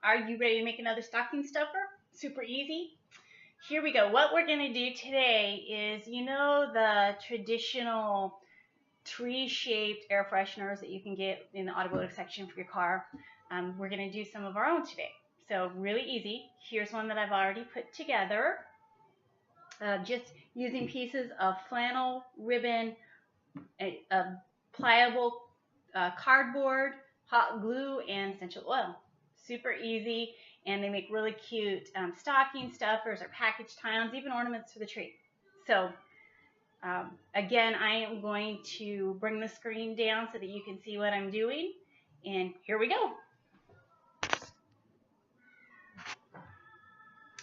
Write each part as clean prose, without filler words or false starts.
Are you ready to make another stocking stuffer? Super easy. Here we go. What we're going to do today is, you know, the traditional tree-shaped air fresheners that you can get in the automotive section for your car. We're going to do some of our own today. So really easy. Here's one that I've already put together. Just using pieces of flannel, ribbon, a pliable cardboard, hot glue, and essential oil. Super easy, and they make really cute stocking stuffers or package tie-ons, even ornaments for the tree. So again, I am going to bring the screen down so that you can see what I'm doing, and here we go.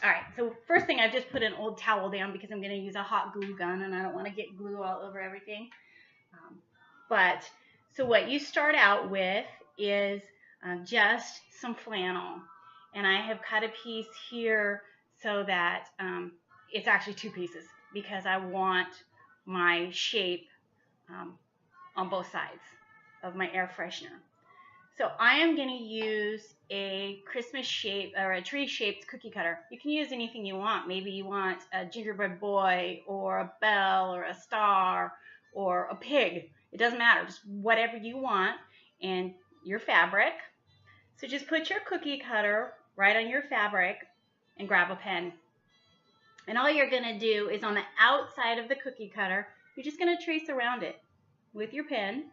All right, so first thing, I've just put an old towel down because I'm going to use a hot glue gun and I don't want to get glue all over everything. So what you start out with is just some flannel, and I have cut a piece here so that it's actually two pieces because I want my shape on both sides of my air freshener. So I am going to use a Christmas shape or a tree shaped cookie cutter. You can use anything you want. Maybe you want a gingerbread boy or a bell or a star or a pig. It doesn't matter, just whatever you want, and your fabric. So just put your cookie cutter right on your fabric and grab a pen. And all you're going to do is on the outside of the cookie cutter, you're just going to trace around it with your pen.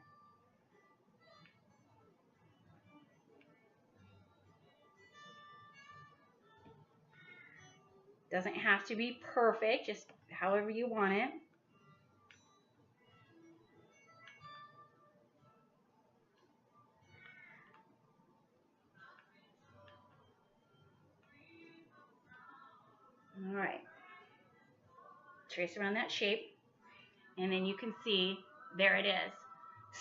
Doesn't have to be perfect, just however you want it. All right. Trace around that shape, and then you can see there it is.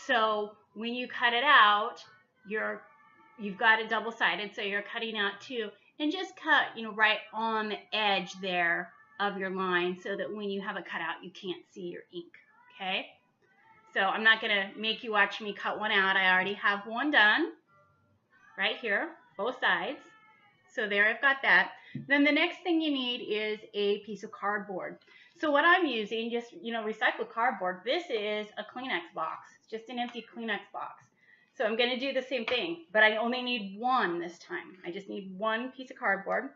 So when you cut it out, you've got it double-sided, so you're cutting out two, and just cut, right on the edge there of your line so that when you have it cut out, you can't see your ink, okay? So I'm not gonna make you watch me cut one out. I already have one done right here, both sides. So there, I've got that. Then the next thing you need is a piece of cardboard. So what I'm using, just, recycled cardboard. This is a Kleenex box. It's just an empty Kleenex box. So I'm going to do the same thing, but I only need one this time. I just need one piece of cardboard.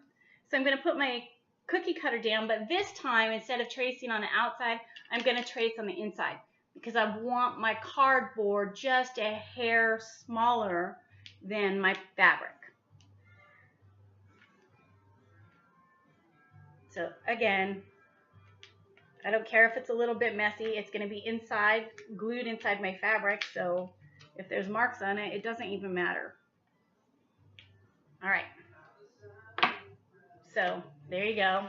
So I'm going to put my cookie cutter down, but this time, instead of tracing on the outside, I'm going to trace on the inside because I want my cardboard just a hair smaller than my fabric. So again, I don't care if it's a little bit messy. It's going to be inside, glued inside my fabric, so if there's marks on it, it doesn't even matter. All right. So there you go.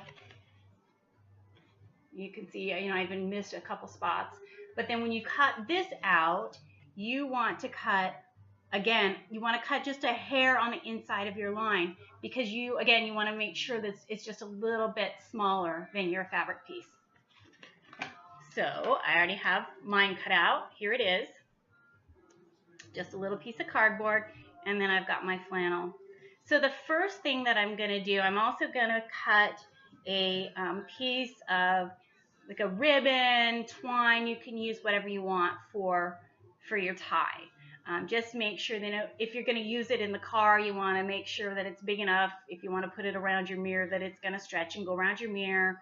You can see, I even missed a couple spots. But then when you cut this out, you want to cut, again, you want to cut just a hair on the inside of your line because you want to make sure that it's just a little bit smaller than your fabric piece. So I already have mine cut out. Here it is. Just a little piece of cardboard, and then I've got my flannel. So the first thing that I'm going to do, I'm also going to cut a piece of like a ribbon, twine. You can use whatever you want for your tie. Just make sure that if you're going to use it in the car, you want to make sure that it's big enough. If you want to put it around your mirror, that it's going to stretch and go around your mirror.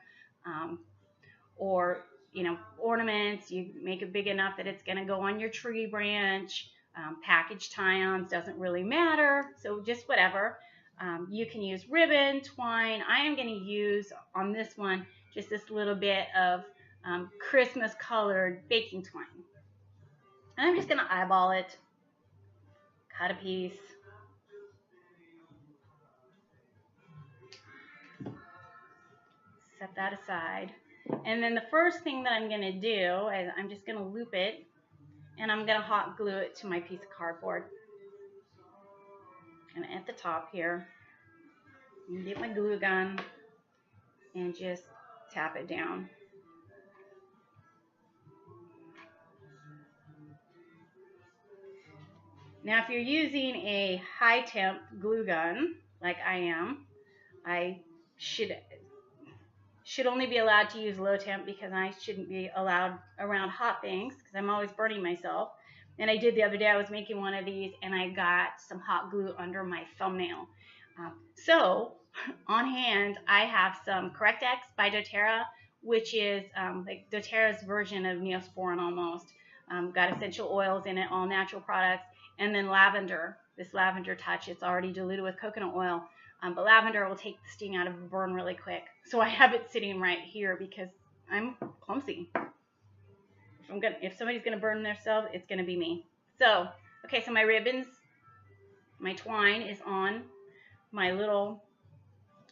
Or ornaments, you make it big enough that it's going to go on your tree branch. Package tie-ons, doesn't really matter, so just whatever. You can use ribbon, twine. I am going to use on this one just this little bit of Christmas colored baking twine. And I'm just going to eyeball it, cut a piece. Set that aside. And then the first thing that I'm going to do is I'm just going to loop it, and I'm going to hot glue it to my piece of cardboard. And at the top here, get my glue gun and just tap it down. Now if you're using a high temp glue gun, like I am. I should only be allowed to use low temp because I shouldn't be allowed around hot things because I'm always burning myself. And I did the other day, I was making one of these and I got some hot glue under my thumbnail. So on hand, I have some Correct-X by doTERRA, which is like doTERRA's version of Neosporin almost. Got essential oils in it, all natural products, and then lavender, this lavender touch. It's already diluted with coconut oil, but lavender will take the sting out of a burn really quick. So I have it sitting right here because I'm clumsy. If somebody's gonna burn themselves, it's gonna be me. So, okay, so my ribbons, my twine is on my little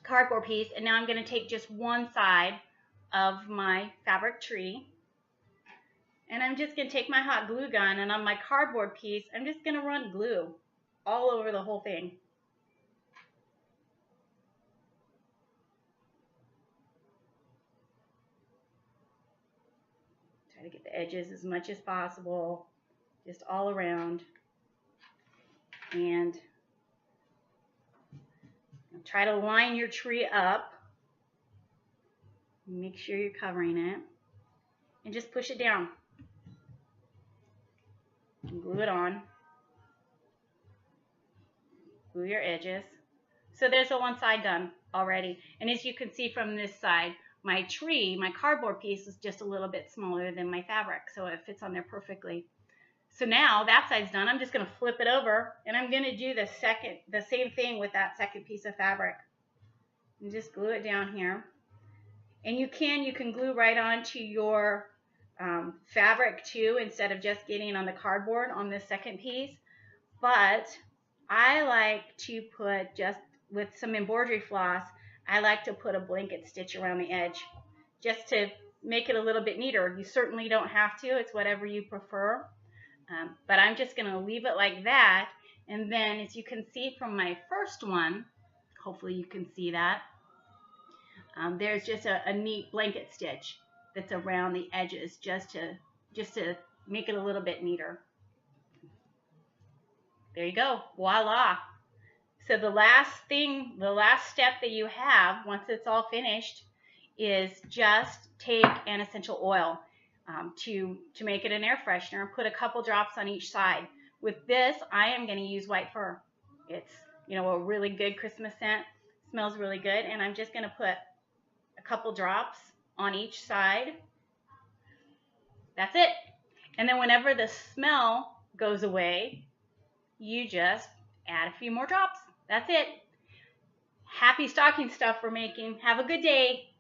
cardboard piece, and now I'm gonna take just one side of my fabric tree, and I'm just gonna take my hot glue gun, and on my cardboard piece, I'm just gonna run glue all over the whole thing. Try to get the edges as much as possible, just all around. And try to line your tree up. Make sure you're covering it. And just push it down. And glue it on. Glue your edges. So there's the one side done already. And as you can see from this side, my tree, my cardboard piece is just a little bit smaller than my fabric, so it fits on there perfectly. So now that side's done. I'm just going to flip it over, and I'm going to do the same thing with that second piece of fabric. And just glue it down here. And you can glue right onto your fabric too, instead of just getting on the cardboard on this second piece. But I like to put, just with some embroidery floss, I like to put a blanket stitch around the edge just to make it a little bit neater. You certainly don't have to. It's whatever you prefer. But I'm just going to leave it like that. And then, as you can see from my first one, hopefully you can see that, there's just a neat blanket stitch that's around the edges just to make it a little bit neater. There you go. Voila. So the last step that you have once it's all finished is just take an essential oil to make it an air freshener and put a couple drops on each side. With this, I am going to use white fir. It's, a really good Christmas scent. Smells really good, and I'm just going to put a couple drops on each side. That's it. And then whenever the smell goes away, you just add a few more drops. That's it. Happy stocking stuff we're making. Have a good day.